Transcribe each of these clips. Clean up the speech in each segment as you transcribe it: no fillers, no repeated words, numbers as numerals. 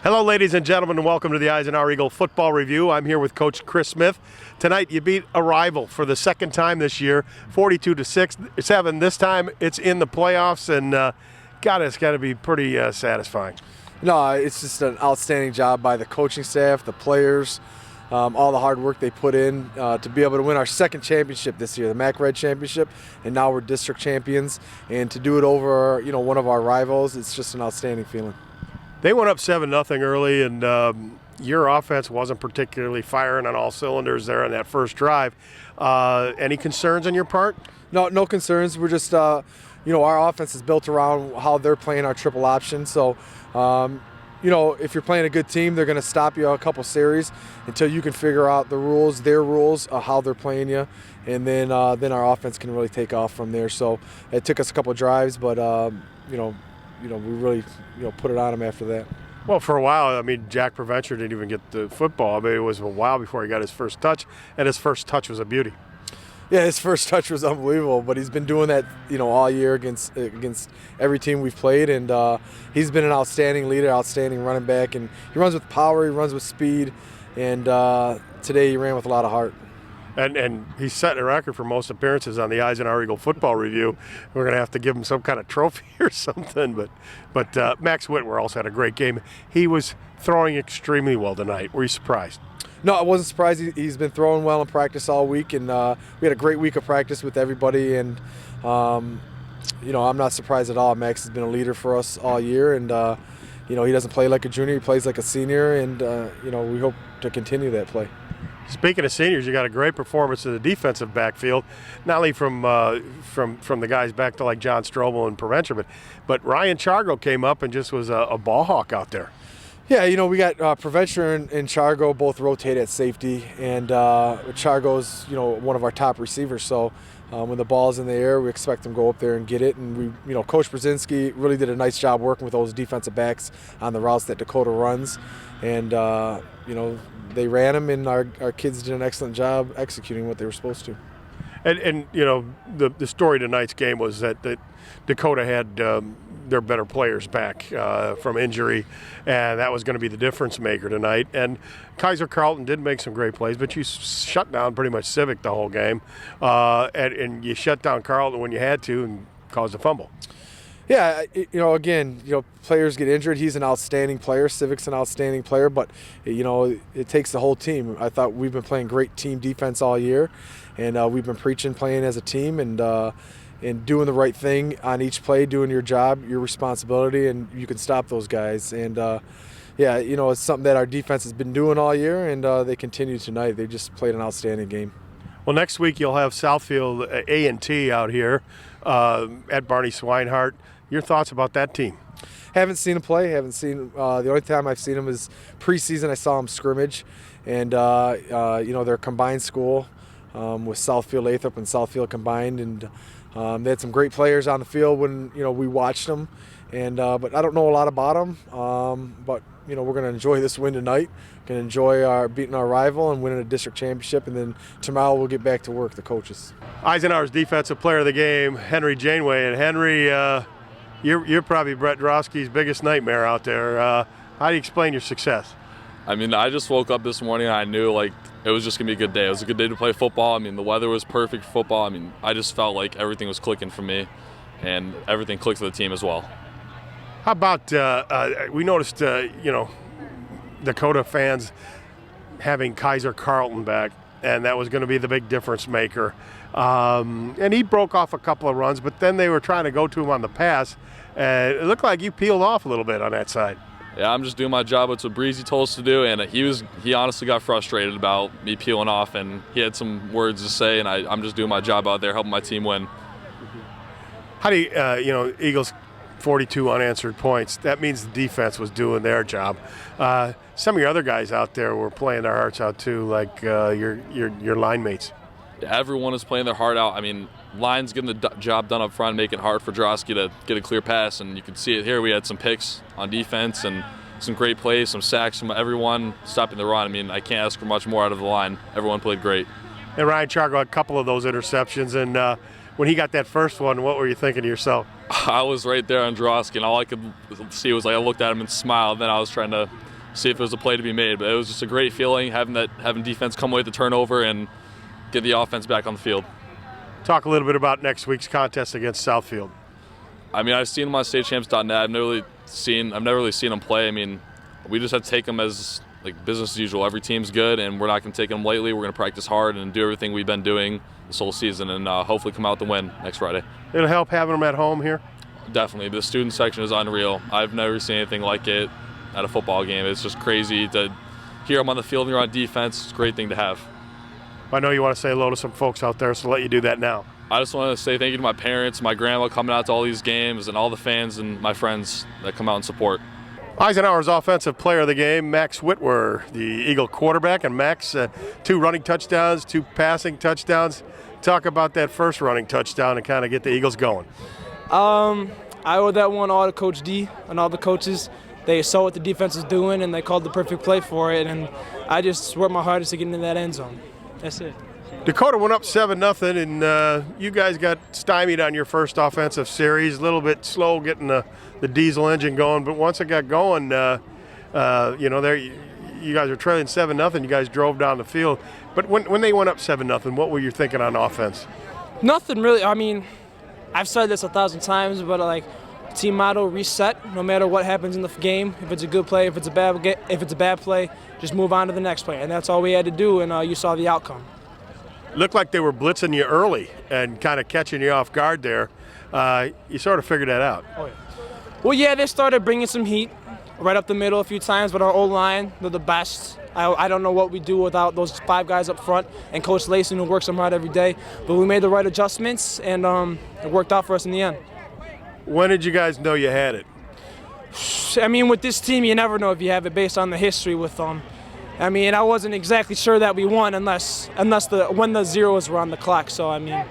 Hello, ladies and gentlemen, and welcome to the Eisenhower Eagle Football Review. I'm here with Coach Chris Smith. Tonight, you beat a rival for the second time this year, 42-7. This time, it's in the playoffs, and it's got to be pretty satisfying. No, it's just an outstanding job by the coaching staff, the players, all the hard work they put in to be able to win our second championship this year, the MAC Red Championship, and now we're district champions. And to do it over, one of our rivals, it's just an outstanding feeling. They went up 7-0 early, and your offense wasn't particularly firing on all cylinders there in that first drive. Any concerns on your part? No concerns. We're just, our offense is built around how they're playing our triple option. So, if you're playing a good team, they're going to stop you a couple series until you can figure out their rules, how they're playing you, and then our offense can really take off from there. So it took us a couple drives, but we really put it on him after that. Well, for a while, Jack Preventure didn't even get the football. It was a while before he got his first touch, and his first touch was a beauty. Yeah, his first touch was unbelievable, but he's been doing that, all year against every team we've played, and he's been an outstanding leader, outstanding running back, and he runs with power, he runs with speed, and today he ran with a lot of heart. And he's setting a record for most appearances on the Eisenhower Eagle Football Review. We're going to have to give him some kind of trophy or something. But Max Whitwer also had a great game. He was throwing extremely well tonight. Were you surprised? No, I wasn't surprised. He's been throwing well in practice all week, and we had a great week of practice with everybody. And I'm not surprised at all. Max has been a leader for us all year, and he doesn't play like a junior. He plays like a senior, and we hope to continue that play. Speaking of seniors, you got a great performance in the defensive backfield, not only from the guys back to like John Strobel and Preventure, but Ryan Chargo came up and just was a ball hawk out there. Yeah, we got Preventure and Chargo both rotate at safety, and Chargo's one of our top receivers. So when the ball's in the air, we expect him to go up there and get it. And Coach Brzezinski really did a nice job working with those defensive backs on the routes that Dakota runs, and they ran them, and our kids did an excellent job executing what they were supposed to. And the story of tonight's game was that Dakota had their better players back from injury, and that was going to be the difference maker tonight. And Kaiser Carlton did make some great plays, but you shut down pretty much Civic the whole game, and you shut down Carlton when you had to and caused a fumble. Yeah, players get injured. He's an outstanding player. Civic's an outstanding player, but, it takes the whole team. I thought we've been playing great team defense all year, and we've been preaching playing as a team and doing the right thing on each play, doing your job, your responsibility, and you can stop those guys. And, it's something that our defense has been doing all year, and they continue tonight. They just played an outstanding game. Well, next week you'll have Southfield A&T out here at Barney Swinehart. Your thoughts about that team? Haven't seen him play. The only time I've seen him is preseason. I saw him scrimmage, and they're a combined school with Southfield Lathrop and Southfield combined, and they had some great players on the field when we watched them, and but I don't know a lot about them. But we're going to enjoy this win tonight. Going to enjoy beating our rival and winning a district championship, and then tomorrow we'll get back to work, the coaches. Eisenhower's defensive player of the game, Henry Janeway, and Henry. You're probably Brett Drosky's biggest nightmare out there. How do you explain your success? I just woke up this morning and I knew it was just going to be a good day. It was a good day to play football. The weather was perfect for football. I just felt like everything was clicking for me, and everything clicked for the team as well. How about, we noticed, Dakota fans having Kaiser Carlton back, and that was going to be the big difference maker. And he broke off a couple of runs, but then they were trying to go to him on the pass, and it looked like you peeled off a little bit on that side. Yeah, I'm just doing my job. It's what Breezy told us to do, and he honestly got frustrated about me peeling off, and he had some words to say, and I'm just doing my job out there helping my team win. How do you, Eagles 42 unanswered points, that means the defense was doing their job. Some of your other guys out there were playing their hearts out too, like your line mates. Everyone is playing their heart out. Line's getting the job done up front, making it hard for Drosky to get a clear pass, and you can see it here. We had some picks on defense and some great plays, some sacks from everyone stopping the run. I can't ask for much more out of the line. Everyone played great. And Ryan Chargo had a couple of those interceptions, and when he got that first one, what were you thinking to yourself? I was right there on Drosky, and all I could see was I looked at him and smiled. Then I was trying to see if there was a play to be made. But it was just a great feeling having defense come away with the turnover and get the offense back on the field. Talk a little bit about next week's contest against Southfield. I mean, I've seen them on statechamps.net. I've never really seen them play. I mean, we just have to take them as like business as usual. Every team's good, and we're not going to take them lightly. We're going to practice hard and do everything we've been doing this whole season, and hopefully come out the win next Friday. It'll help having them at home here? Definitely. The student section is unreal. I've never seen anything like it at a football game. It's just crazy to hear them on the field and you're on defense. It's a great thing to have. I know you want to say hello to some folks out there, so I'll let you do that now. I just want to say thank you to my parents, my grandma coming out to all these games, and all the fans and my friends that come out and support. Eisenhower's offensive player of the game, Max Whitwer, the Eagle quarterback. And Max, 2 running touchdowns, 2 passing touchdowns. Talk about that first running touchdown and kind of get the Eagles going. I owe that one all to Coach D and all the coaches. They saw what the defense was doing, and they called the perfect play for it. And I just worked my hardest to get into that end zone. That's it. Dakota went up 7-0, and you guys got stymied on your first offensive series. A little bit slow getting the diesel engine going, but once it got going, there you guys were trailing 7-0. You guys drove down the field. But when they went up 7-0, what were you thinking on offense? Nothing really. I mean, I've said this 1,000 times, but like team motto: reset. No matter what happens in the game, if it's a good play, if it's a bad play, just move on to the next play. And that's all we had to do, and you saw the outcome. Looked like they were blitzing you early and kind of catching you off guard there. You sort of figured that out. Oh, yeah. Well, yeah, they started bringing some heat right up the middle a few times, but our O-line, they're the best. I don't know what we do without those 5 guys up front and Coach Layson, who works them hard every day. But we made the right adjustments, and it worked out for us in the end. When did you guys know you had it? I mean, with this team, you never know if you have it based on the history with them. I mean, I wasn't exactly sure that we won unless when the zeros were on the clock. So, I mean,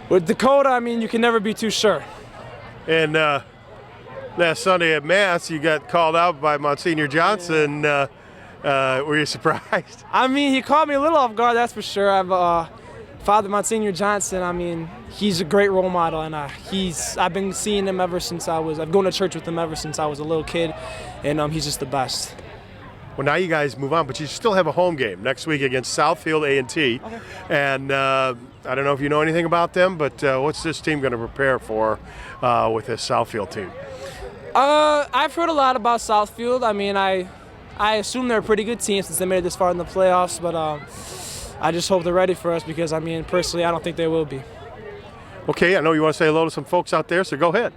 with Dakota, I mean, you can never be too sure. And last Sunday at Mass, you got called out by Monsignor Johnson. Yeah. Were you surprised? I mean, he caught me a little off guard, that's for sure. Father Monsignor Johnson, I mean, he's a great role model, and I've been seeing him I've gone to church with him ever since I was a little kid, and he's just the best. Well, now you guys move on, but you still have a home game next week against Southfield A&T. Okay. And I don't know if you know anything about them, but what's this team going to prepare for with this Southfield team? I've heard a lot about Southfield. I mean, I assume they're a pretty good team since they made it this far in the playoffs, but I just hope they're ready for us because, I mean, personally, I don't think they will be. Okay, I know you want to say hello to some folks out there, so go ahead.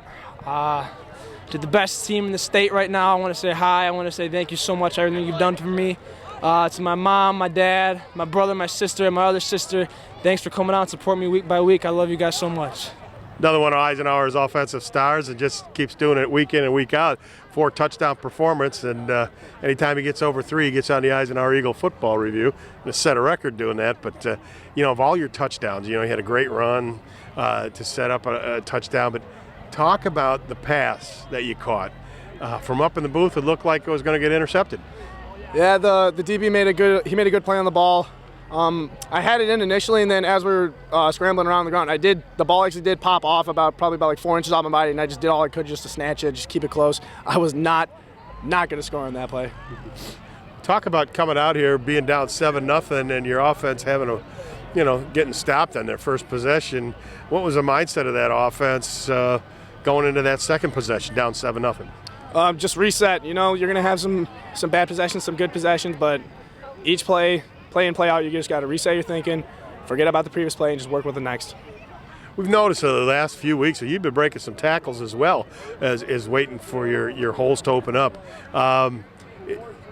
To the best team in the state right now, I want to say hi. I want to say thank you so much for everything you've done for me. To my mom, my dad, my brother, my sister, and my other sister, thanks for coming out and supporting me week by week. I love you guys so much. Another one of Eisenhower's offensive stars and just keeps doing it week in and week out. 4 touchdown performance, and anytime he gets over 3, he gets on the Eisenhower Eagle Football Review and set a record doing that. But, of all your touchdowns, he had a great run to set up a touchdown. But talk about the pass that you caught. From up in the booth, it looked like it was going to get intercepted. Yeah, the DB made a good play on the ball. I had it in initially, and then as we were scrambling around the ground, the ball actually did pop off probably about like 4 inches off my body, and I just did all I could just to snatch it, just keep it close. I was not going to score on that play. Talk about coming out here, being down 7-0, and your offense having getting stopped on their first possession. What was the mindset of that offense going into that second possession, down 7-0? Just reset. You're going to have some bad possessions, some good possessions, but each play in, play out, you just got to reset your thinking, forget about the previous play, and just work with the next. We've noticed the last few weeks that you've been breaking some tackles as well as waiting for your holes to open up.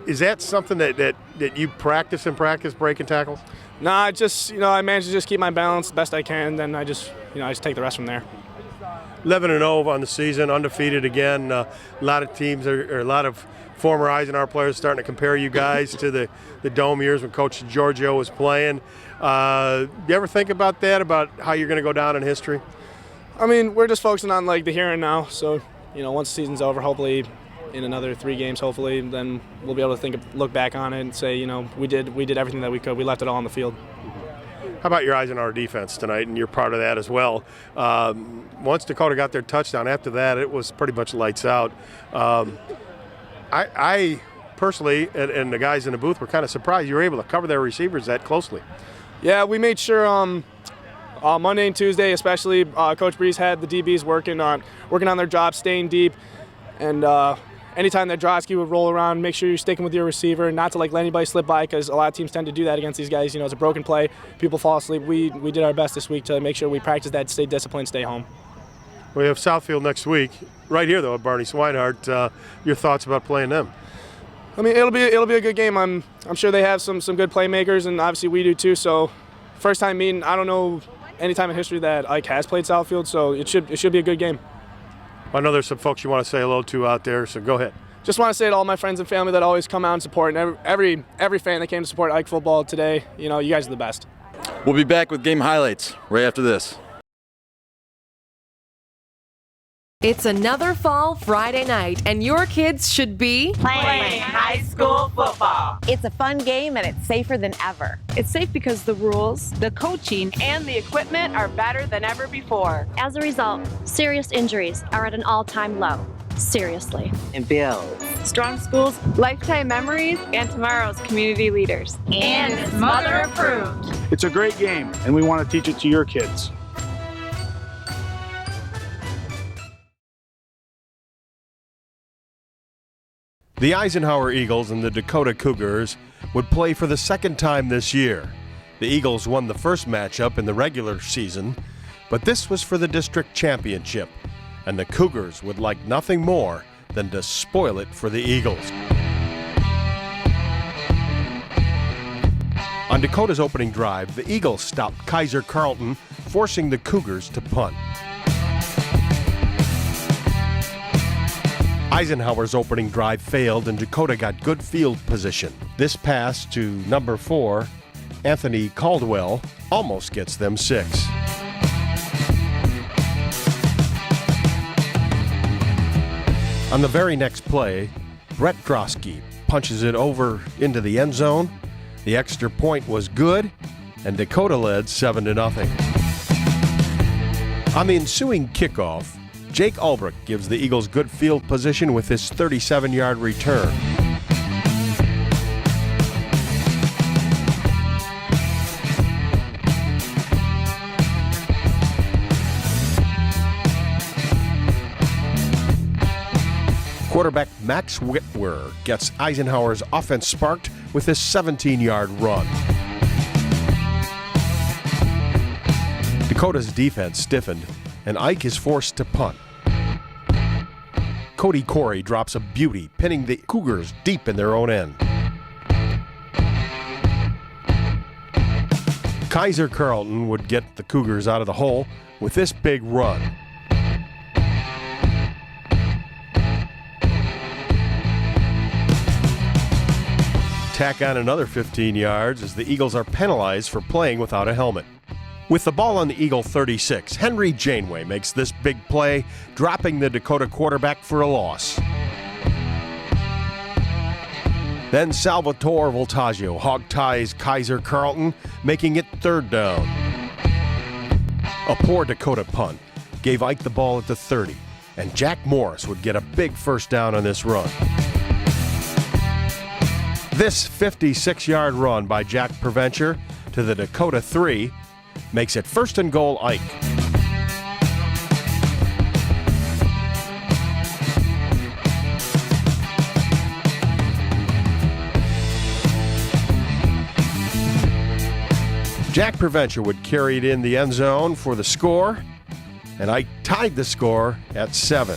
Is that something that you practice breaking tackles? No, I manage to just keep my balance the best I can, then I just take the rest from there. 11-0 on the season, undefeated again. A lot of teams or a lot of former Eisenhower players starting to compare you guys to the Dome years when Coach Giorgio was playing. You ever think about that, about how you're going to go down in history? I mean, we're just focusing on like the here and now. So, once the season's over, hopefully in another 3 games, hopefully, then we'll be able to look back on it and say, we did everything that we could. We left it all on the field. How about your Eisenhower defense tonight, and you're part of that as well? Once Dakota got their touchdown, after that, it was pretty much lights out. I personally, and the guys in the booth were kind of surprised you were able to cover their receivers that closely. Yeah, we made sure Monday and Tuesday, especially, Coach Breeze had the DBs working on their job, staying deep, and anytime that Drosky would roll around, make sure you're sticking with your receiver and not to let anybody slip by, because a lot of teams tend to do that against these guys. It's a broken play, people fall asleep. We did our best this week to make sure we practice that, stay disciplined, stay home. We have Southfield next week, right here though at Barney Swinehart. Your thoughts about playing them? I mean, it'll be a good game. I'm sure they have some good playmakers, and obviously we do too. So, first time meeting. I don't know any time in history that Ike has played Southfield, so it should be a good game. I know there's some folks you want to say hello to out there, so go ahead. Just want to say to all my friends and family that always come out and support, and every fan that came to support Ike football today. You guys are the best. We'll be back with game highlights right after this. It's another fall Friday night, and your kids should be playing high school football. It's a fun game, and it's safer than ever. It's safe because the rules, The coaching and the equipment are better than ever before. As a result, serious injuries are at an all-time low. Seriously. And builds strong schools, lifetime memories, and tomorrow's community leaders. And it's mother approved. It's a great game, and we want to teach it to your kids. The Eisenhower Eagles and the Dakota Cougars would play for the second time this year. The Eagles won the first matchup in the regular season, but this was for the district championship, and the Cougars would like nothing more than to spoil it for the Eagles. On Dakota's opening drive, the Eagles stopped Kaiser Carlton, forcing the Cougars to punt. Eisenhower's opening drive failed, and Dakota got good field position. This pass to number 4, Anthony Caldwell, almost gets them 6. On the very next play, Brett Drosky punches it over into the end zone. The extra point was good, and Dakota led 7-0. On the ensuing kickoff, Jake Albrecht gives the Eagles good field position with his 37-yard return. Quarterback Max Whitwer gets Eisenhower's offense sparked with his 17-yard run. Dakota's defense stiffened, and Ike is forced to punt. Cody Corey drops a beauty, pinning the Cougars deep in their own end. Kaiser Carlton would get the Cougars out of the hole with this big run. Tack on another 15 yards as the Eagles are penalized for playing without a helmet. With the ball on the Eagle 36, Henry Janeway makes this big play, dropping the Dakota quarterback for a loss. Then Salvatore Voltaggio hog-ties Kaiser Carlton, making it 3rd down. A poor Dakota punt gave Ike the ball at the 30, and Jack Morris would get a big first down on this run. This 56-yard run by Jack Preventure to the Dakota 3 makes it 1st and goal Ike. Jack Preventure would carry it in the end zone for the score, and Ike tied the score at 7.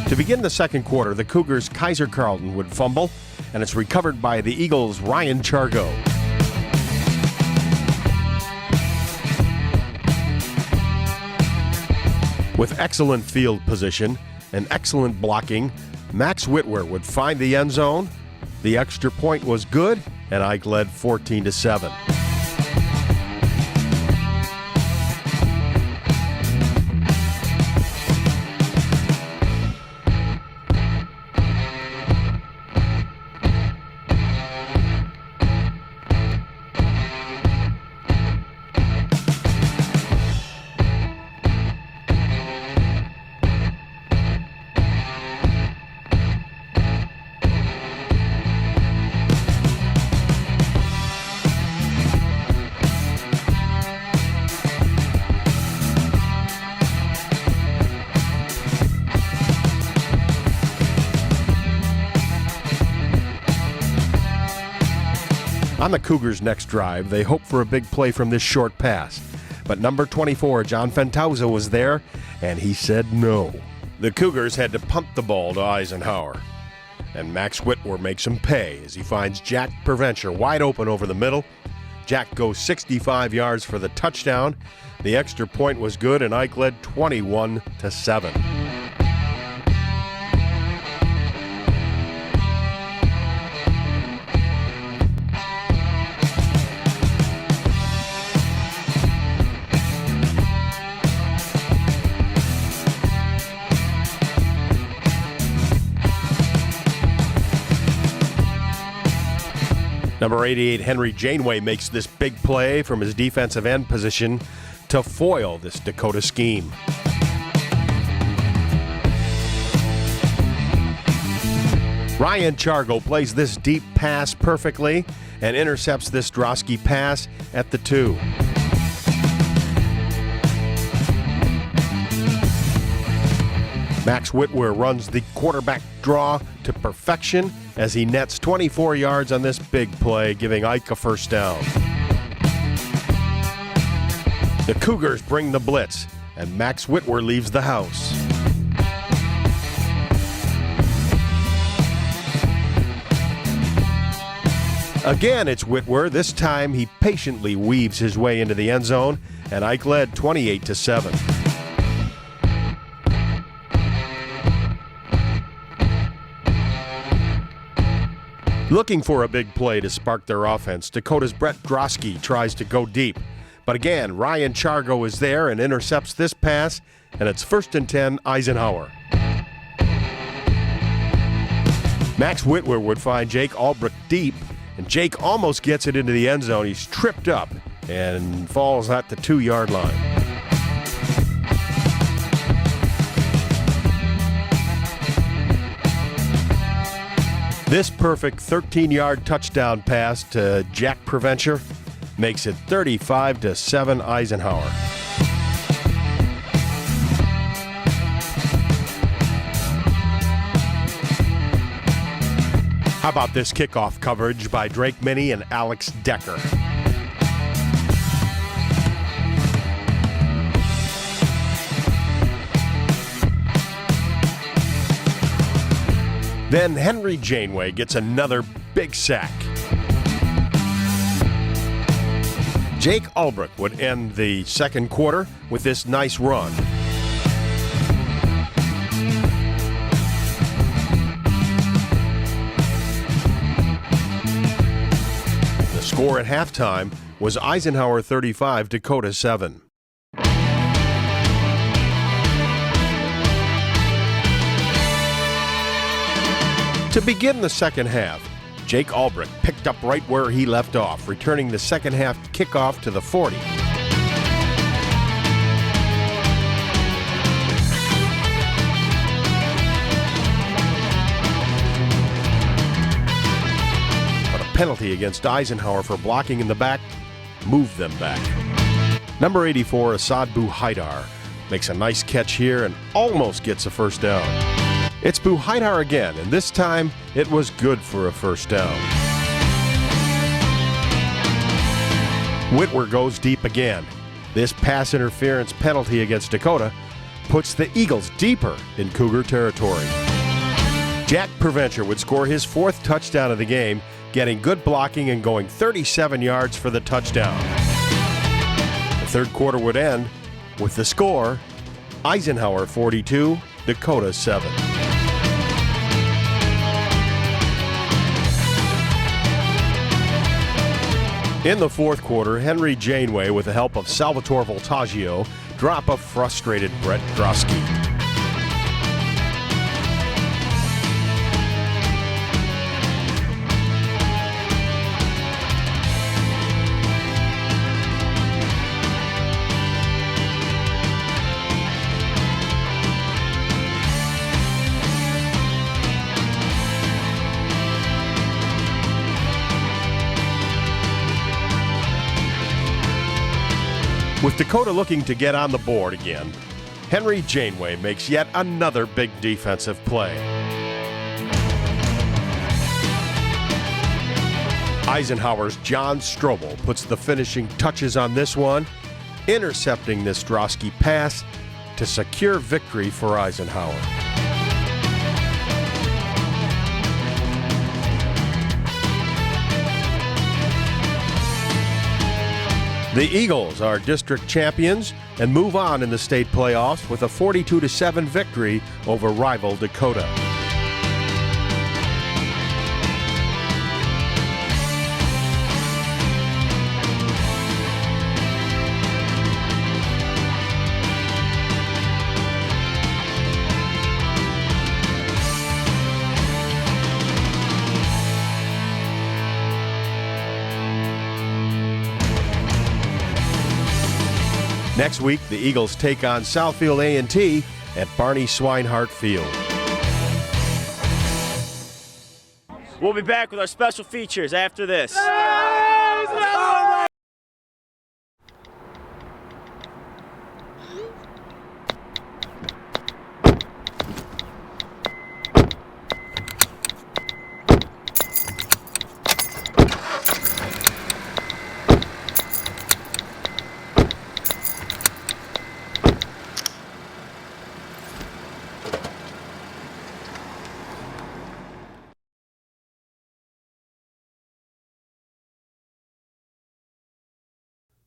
To begin the second quarter, the Cougars' Kaiser Carlton would fumble, and it's recovered by the Eagles' Ryan Chargo. With excellent field position and excellent blocking, Max Whitwer would find the end zone. The extra point was good, and Ike led 14-7. On the Cougars' next drive, they hoped for a big play from this short pass. But number 24, John Fantauza, was there, and he said no. The Cougars had to punt the ball to Eisenhower. And Max Whitwer makes him pay as he finds Jack Preventure wide open over the middle. Jack goes 65 yards for the touchdown. The extra point was good, and Ike led 21-7. Number 88, Henry Janeway, makes this big play from his defensive end position to foil this Dakota scheme. Ryan Chargo plays this deep pass perfectly and intercepts this Drosky pass at the 2. Max Whitwer runs the quarterback draw to perfection as he nets 24 yards on this big play, giving Ike a first down. The Cougars bring the blitz, and Max Whitwer leaves the house. Again, it's Whitwer. This time he patiently weaves his way into the end zone, and Ike led 28-7. Looking for a big play to spark their offense, Dakota's Brett Drosky tries to go deep. But again, Ryan Chargo is there and intercepts this pass, and it's 1st and 10, Eisenhower. Max Whitwer would find Jake Albrecht deep, and Jake almost gets it into the end zone. He's tripped up and falls at the 2-yard line. This perfect 13-yard touchdown pass to Jack Preventure makes it 35-7 Eisenhower. How about this kickoff coverage by Drake Minnie and Alex Decker? Then Henry Janeway gets another big sack. Jake Albrecht would end the second quarter with this nice run. The score at halftime was Eisenhower 35, Dakota 7. To begin the second half, Jake Albrecht picked up right where he left off, returning the second half kickoff to the 40. But a penalty against Eisenhower for blocking in the back moved them back. Number 84, Assad Bouhaidar, makes a nice catch here and almost gets a first down. It's Bouhaidar again, and this time it was good for a first down. Whitwer goes deep again. This pass interference penalty against Dakota puts the Eagles deeper in Cougar territory. Jack Preventure would score his 4th touchdown of the game, getting good blocking and going 37 yards for the touchdown. The third quarter would end with the score, Eisenhower 42, Dakota 7. In the fourth quarter, Henry Janeway, with the help of Salvatore Voltaggio, drop a frustrated Brett Drosky. With Dakota looking to get on the board again, Henry Janeway makes yet another big defensive play. Eisenhower's John Strobel puts the finishing touches on this one, intercepting this Drosky pass to secure victory for Eisenhower. The Eagles are district champions and move on in the state playoffs with a 42-7 victory over rival Dakota. Next week, the Eagles take on Southfield A&T at Barney Swinehart Field. We'll be back with our special features after this.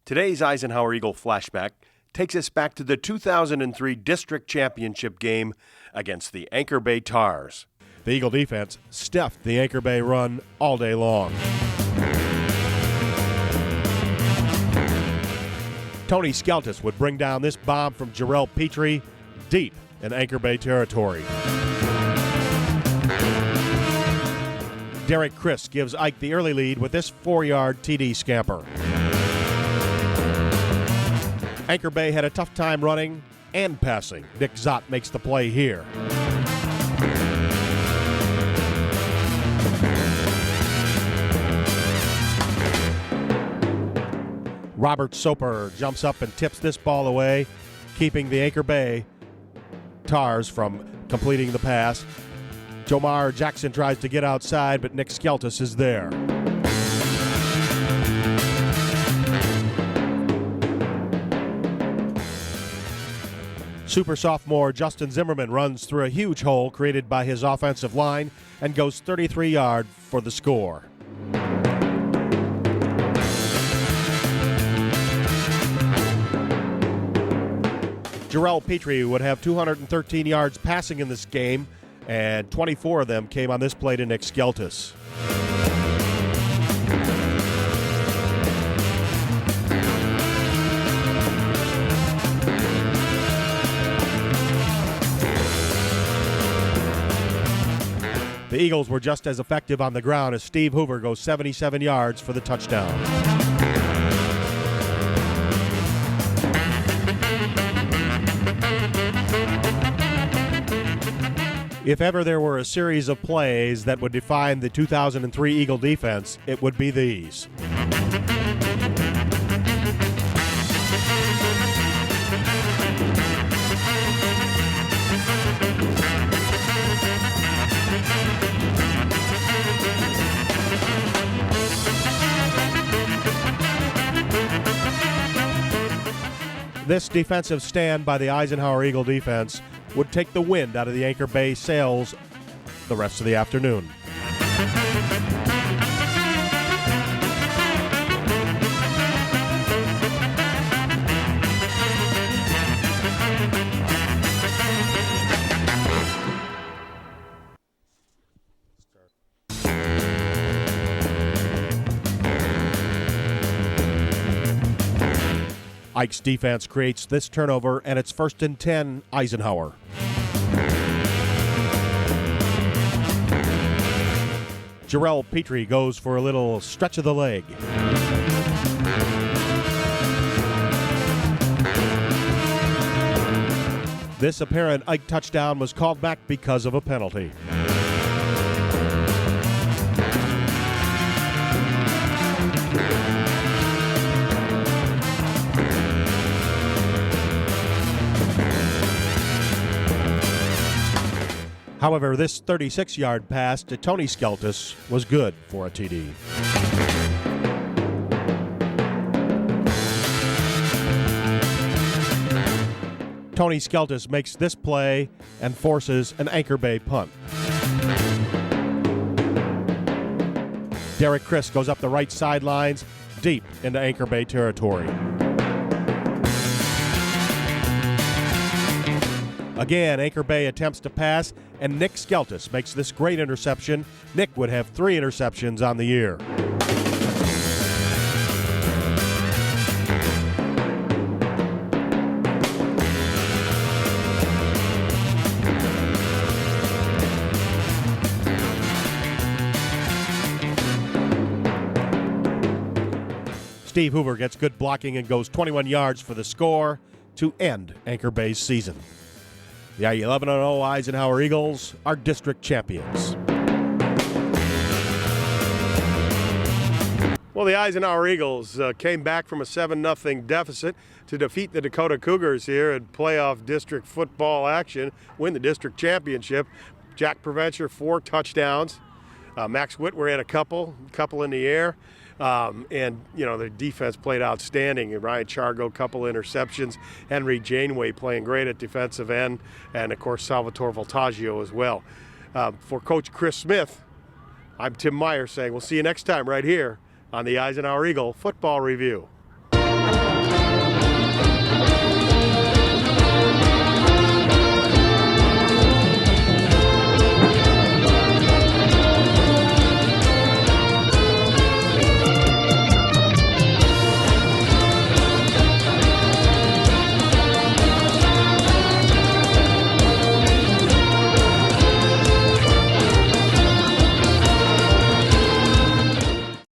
Today's Eisenhower Eagle flashback takes us back to the 2003 district championship game against the Anchor Bay Tars. The Eagle defense stuffed the Anchor Bay run all day long. Tony Skeltis would bring down this bomb from Jarrell Petrie deep in Anchor Bay territory. Derek Chris gives Ike the early lead with this 4-yard TD scamper. Anchor Bay had a tough time running and passing. Nick Zott makes the play here. Robert Soper jumps up and tips this ball away, keeping the Anchor Bay Tars from completing the pass. Jomar Jackson tries to get outside, but Nick Skeltis is there. Super sophomore Justin Zimmerman runs through a huge hole created by his offensive line and goes 33-yard for the score. Jarrell Petrie would have 213 yards passing in this game, and 24 of them came on this play to Nick Skeltis. The Eagles were just as effective on the ground as Steve Hoover goes 77 yards for the touchdown. If ever there were a series of plays that would define the 2003 Eagle defense, it would be these. This defensive stand by the Eisenhower Eagle defense would take the wind out of the Anchor Bay sails the rest of the afternoon. Ike's defense creates this turnover, and it's 1st and 10, Eisenhower. Jarrell Petrie goes for a little stretch of the leg. This apparent Ike touchdown was called back because of a penalty. However, this 36-yard pass to Tony Skeltis was good for a TD. Tony Skeltis makes this play and forces an Anchor Bay punt. Derek Chris goes up the right sidelines, deep into Anchor Bay territory. Again, Anchor Bay attempts to pass, and Nick Skeltis makes this great interception. Nick would have 3 interceptions on the year. Steve Hoover gets good blocking and goes 21 yards for the score to end Anchor Bay's season. The 11-0 Eisenhower Eagles are district champions. Well, the Eisenhower Eagles came back from a 7-0 deficit to defeat the Dakota Cougars here in playoff district football action, win the district championship. Jack Preventure, 4 touchdowns. Max Whitwer had a couple in the air. And, you know, the defense played outstanding. Ryan Chargo, couple interceptions. Henry Janeway playing great at defensive end. And, of course, Salvatore Voltaggio as well. For Coach Chris Smith, I'm Tim Meyer saying we'll see you next time right here on the Eisenhower Eagle Football Review.